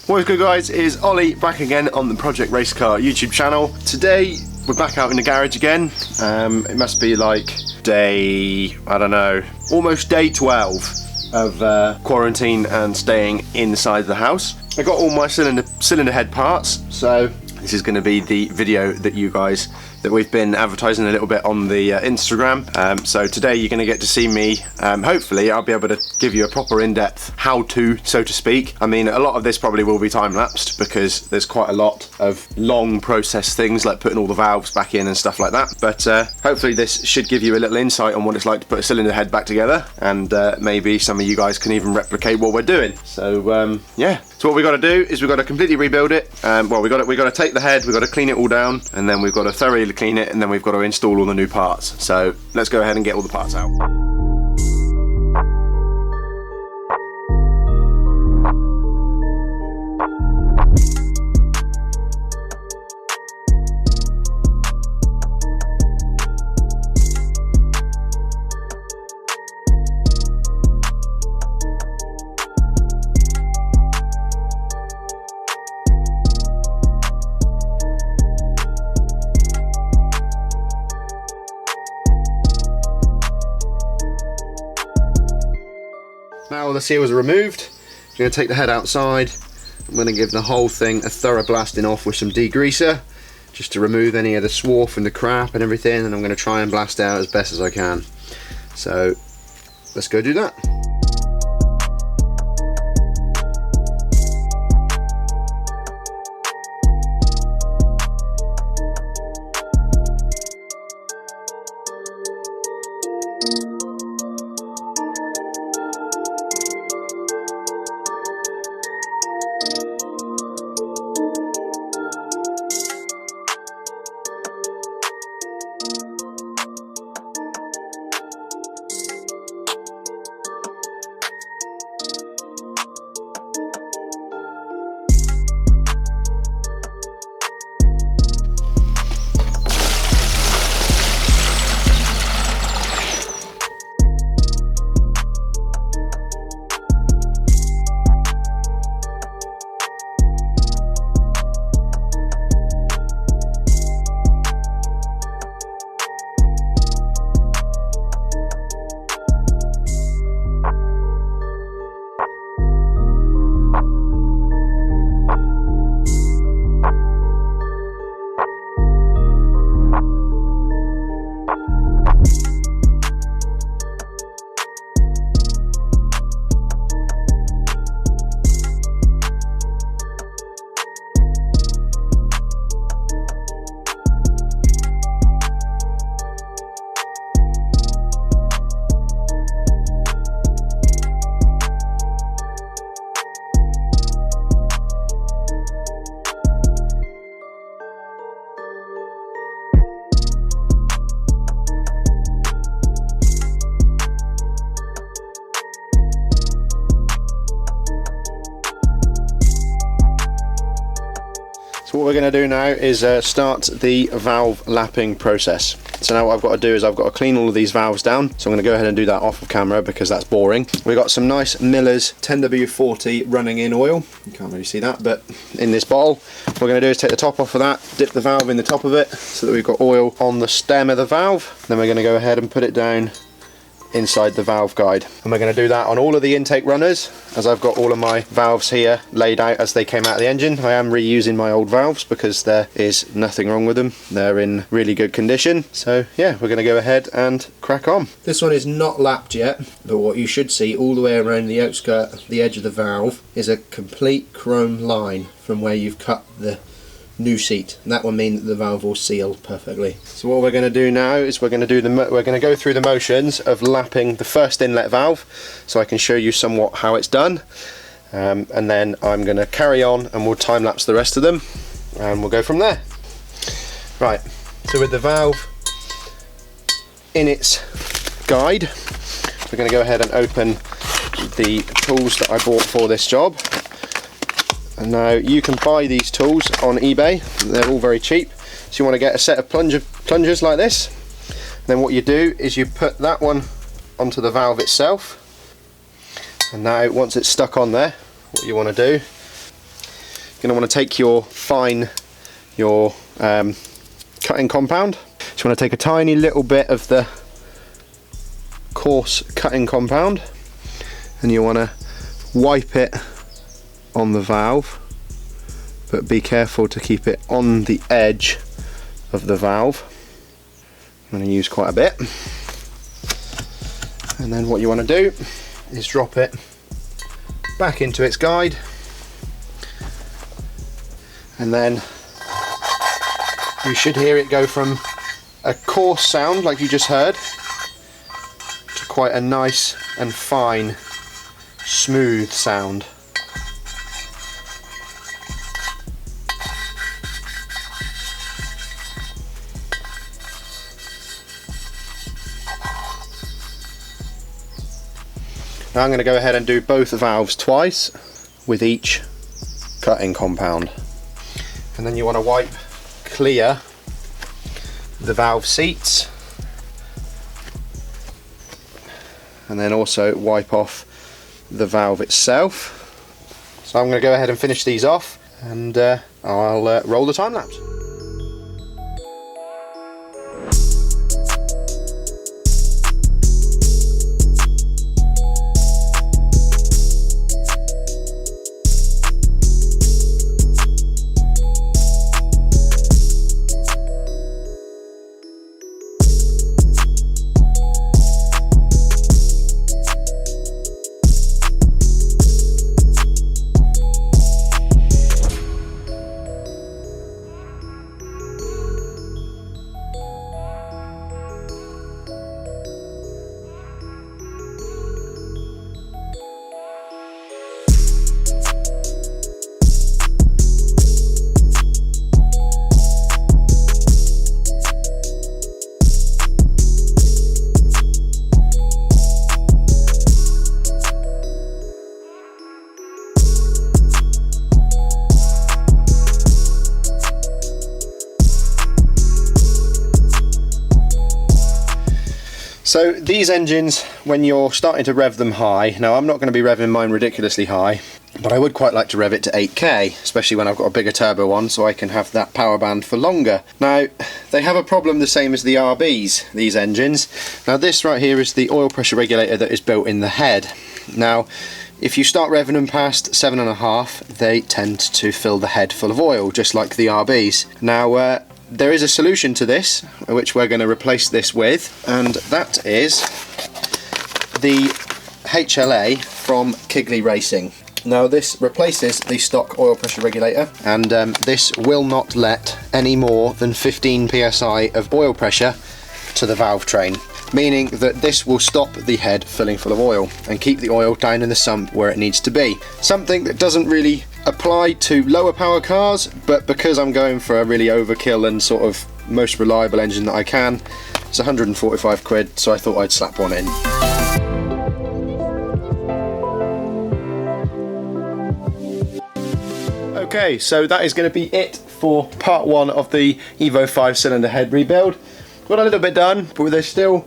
What is good, guys? It is Ollie back again on the Project Race Car YouTube channel. Today we're back out in the garage again. It must be like day, I don't know, almost day 12 of quarantine and staying inside the house. I got all my cylinder head parts, so this is going to be the video that we've been advertising a little bit on the Instagram. So today you're going to get to see me. Hopefully I'll be able to give you a proper in-depth how-to, so to speak. I mean, a lot of this probably will be time-lapsed because there's quite a lot of long process things like putting all the valves back in and stuff like that. But hopefully this should give you a little insight on what it's like to put a cylinder head back together, and maybe some of you guys can even replicate what we're doing. So yeah. So what we've got to do is we've got to completely rebuild it. Well, we've got to take the head, we've got to clean it all down, and then we've got to thoroughly clean it, and then we've got to install all the new parts. So let's go ahead and get all the parts out. Now all the seals are removed, I'm going to take the head outside. I'm going to give the whole thing a thorough blasting off with some degreaser, just to remove any of the swarf and the crap and everything, and I'm going to try and blast out as best as I can. So let's go do that. So what we're going to do now is start the valve lapping process. So now what I've got to do is I've got to clean all of these valves down. So I'm going to go ahead and do that off of camera because that's boring. We've got some nice Miller's 10W40 running in oil. You can't really see that, but in this bottle. What we're going to do is take the top off of that, dip the valve in the top of it so that we've got oil on the stem of the valve. Then we're going to go ahead and put it down inside the valve guide, and we're going to do that on all of the intake runners, as I've got all of my valves here laid out as they came out of the engine. I am reusing my old valves because there is nothing wrong with them, they're in really good condition. So yeah, we're going to go ahead and crack on. This one is not lapped yet, but what you should see all the way around the outskirt, the edge of the valve, is a complete chrome line from where you've cut the new seat, and that will mean that the valve will seal perfectly. So what we're going to do now is we're going to go through the motions of lapping the first inlet valve, so I can show you somewhat how it's done, and then I'm going to carry on and we'll time lapse the rest of them, and we'll go from there. Right, so with the valve in its guide, we're going to go ahead and open the tools that I bought for this job. And now you can buy these tools on eBay, they're all very cheap. So you want to get a set of plungers like this. And then what you do is you put that one onto the valve itself, and now once it's stuck on there, what you want to do You're going to want to take your cutting compound. So you want to take a tiny little bit of the coarse cutting compound, and you want to wipe it on the valve, but be careful to keep it on the edge of the valve. I'm going to use quite a bit. And then what you want to do is drop it back into its guide, and then you should hear it go from a coarse sound like you just heard to quite a nice and fine, smooth sound. Now I'm going to go ahead and do both valves twice with each cutting compound. And then you want to wipe clear the valve seats, and then also wipe off the valve itself. So I'm going to go ahead and finish these off, and I'll roll the time lapse. So these engines, when you're starting to rev them high, now I'm not going to be revving mine ridiculously high, but I would quite like to rev it to 8k, especially when I've got a bigger turbo one, so I can have that power band for longer. Now, they have a problem the same as the RBs, these engines. Now this right here is the oil pressure regulator that is built in the head. Now, if you start revving them past 7.5, they tend to fill the head full of oil, just like the RBs. Now, there is a solution to this, which we're going to replace this with, and that is the HLA from Kiggly Racing. Now this replaces the stock oil pressure regulator, and this will not let any more than 15 psi of oil pressure to the valve train, meaning that this will stop the head filling full of oil and keep the oil down in the sump where it needs to be. Something that doesn't really apply to lower power cars, but because I'm going for a really overkill and sort of most reliable engine that I can, it's 145 quid, so I thought I'd slap one in. Okay, so that is going to be it for part one of the Evo 5-cylinder head rebuild. Got a little bit done, but there's still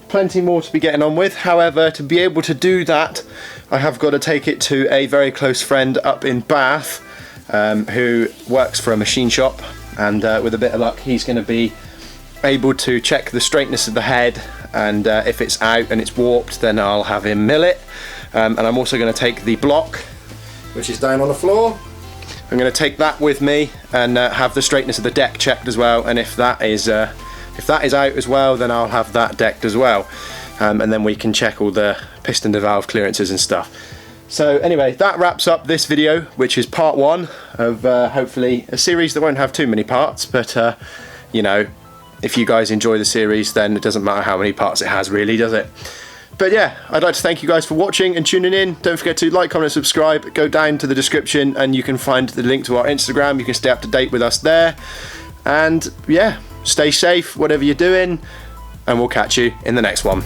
plenty more to be getting on with. However, to be able to do that, I have got to take it to a very close friend up in Bath, who works for a machine shop, and with a bit of luck he's going to be able to check the straightness of the head, and if it's out and it's warped, then I'll have him mill it. And I'm also going to take the block, which is down on the floor. I'm going to take that with me and have the straightness of the deck checked as well, and if that is out as well, then I'll have that decked as well, and then we can check all the piston to valve clearances and stuff. So anyway, that wraps up this video, which is part one of hopefully a series that won't have too many parts, but you know, if you guys enjoy the series, then it doesn't matter how many parts it has, really, does it? But yeah, I'd like to thank you guys for watching and tuning in. Don't forget to like, comment, subscribe. Go down to the description and you can find the link to our Instagram. You can stay up to date with us there. And yeah, stay safe, whatever you're doing, and we'll catch you in the next one.